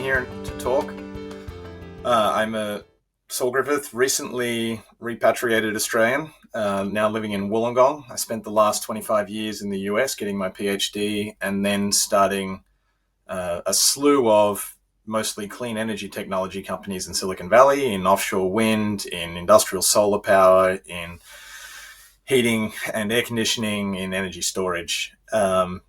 here to talk. I'm a Saul Griffith, recently repatriated Australian, now living in Wollongong. I spent the last 25 years in the US getting my PhD and then starting a slew of mostly clean energy technology companies in Silicon Valley, in offshore wind, in industrial solar power, in heating and air conditioning, in energy storage. Over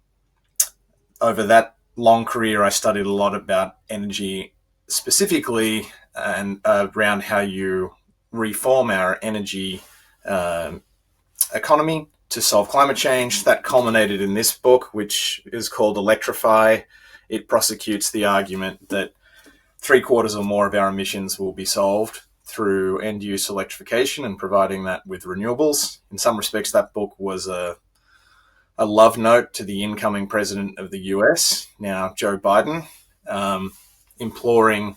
that long career, I studied a lot about energy specifically and around how you reform our energy economy to solve climate change. That culminated in this book, which is called Electrify. It prosecutes the argument that 3/4 or more of our emissions will be solved through end-use electrification and providing that with renewables. In some respects, that book was a love note to the incoming president of the US, now Joe Biden, imploring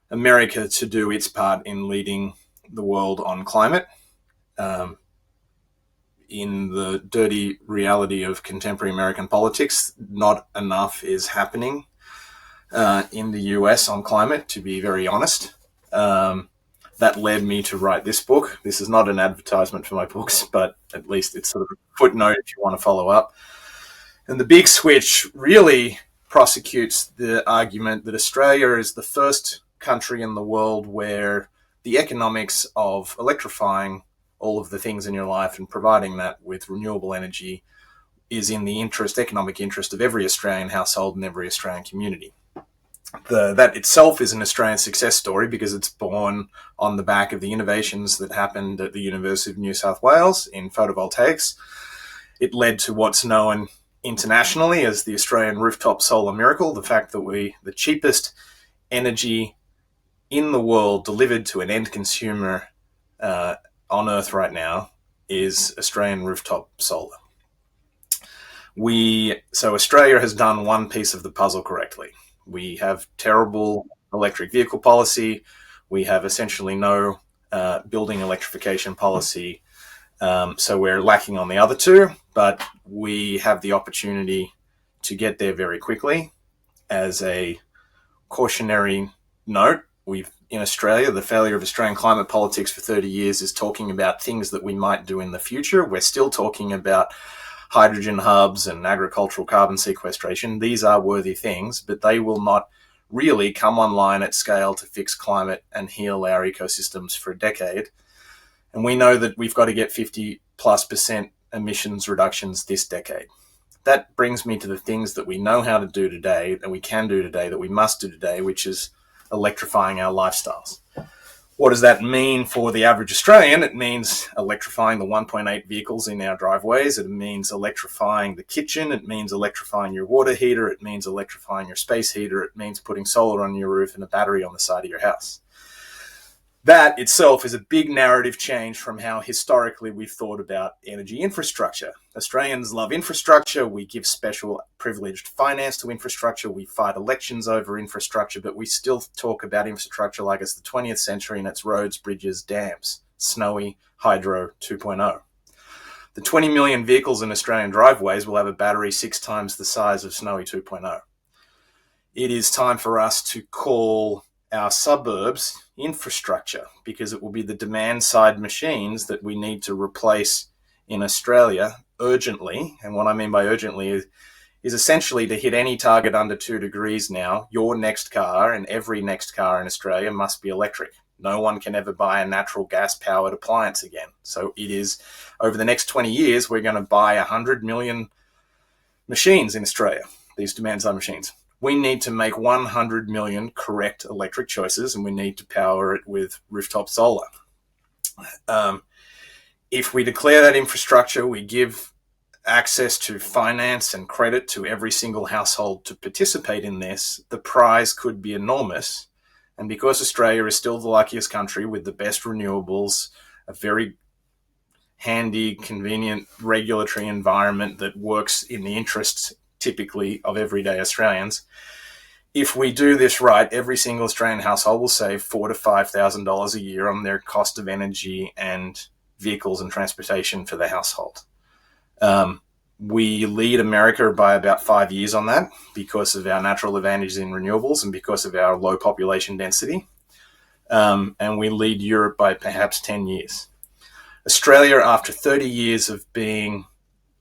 America to do its part in leading the world on climate. In the dirty reality of contemporary American politics, not enough is happening in the US on climate, to be very honest. That led me to write this book. This is not an advertisement for my books, but at least it's sort of a footnote if you want to follow up. And the big switch really prosecutes the argument that Australia is the first country in the world where the economics of electrifying all of the things in your life and providing that with renewable energy is in the economic interest of every Australian household and every Australian community. That itself is an Australian success story because it's born on the back of the innovations that happened at the University of New South Wales in photovoltaics. It led to what's known internationally as the Australian rooftop solar miracle, the fact that the cheapest energy in the world delivered to an end consumer on Earth right now is Australian rooftop solar. So Australia has done one piece of the puzzle correctly. We have terrible electric vehicle policy. We have essentially no building electrification policy. So we're lacking on the other two, but we have the opportunity to get there very quickly. As a cautionary note, in Australia, the failure of Australian climate politics for 30 years is talking about things that we might do in the future. We're still talking about hydrogen hubs and agricultural carbon sequestration. These are worthy things, but they will not really come online at scale to fix climate and heal our ecosystems for a decade. And we know that we've got to get 50+% emissions reductions this decade. That brings me to the things that we know how to do today, that we can do today, that we must do today, which is electrifying our lifestyles. What does that mean for the average Australian? It means electrifying the 1.8 vehicles in our driveways. It means electrifying the kitchen. It means electrifying your water heater. It means electrifying your space heater. It means putting solar on your roof and a battery on the side of your house. That itself is a big narrative change from how historically we've thought about energy infrastructure. Australians love infrastructure. We give special privileged finance to infrastructure. We fight elections over infrastructure, but we still talk about infrastructure like it's the 20th century and it's roads, bridges, dams, snowy hydro 2.0. The 20 million vehicles in Australian driveways will have a battery 6 times the size of snowy 2.0. It is time for us to call our suburbs infrastructure because it will be the demand side machines that we need to replace in Australia urgently. And what I mean by urgently is essentially to hit any target under 2 degrees now, your next car and every next car in Australia must be electric. No one can ever buy a natural gas powered appliance again. So it is over the next 20 years, we're going to buy 100 million machines in Australia, these demand side machines. We need to make 100 million correct electric choices, and we need to power it with rooftop solar. If we declare that infrastructure, we give access to finance and credit to every single household to participate in this, the prize could be enormous. And because Australia is still the luckiest country with the best renewables, a very handy, convenient regulatory environment that works in the interests typically of everyday Australians, if we do this right, every single Australian household will save $4,000 to $5,000 a year on their cost of energy and vehicles and transportation for the household. We lead America by about 5 years on that because of our natural advantages in renewables and because of our low population density. And we lead Europe by perhaps 10 years. Australia, after 30 years of being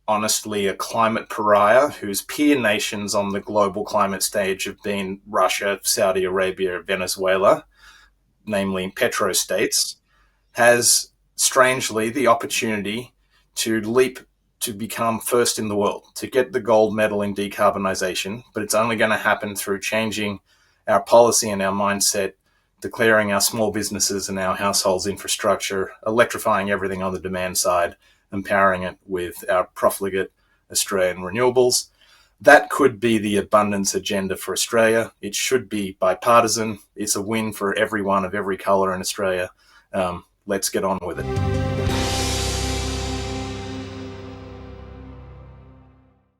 honestly a climate pariah whose peer nations on the global climate stage have been Russia, Saudi Arabia, Venezuela, namely petrostates, has strangely the opportunity to leap to become first in the world, to get the gold medal in decarbonisation, but it's only going to happen through changing our policy and our mindset, declaring our small businesses and our households infrastructure, electrifying everything on the demand side, empowering it with our profligate Australian renewables. That could be the abundance agenda for Australia. It should be bipartisan. It's a win for everyone of every colour in Australia. Let's get on with it.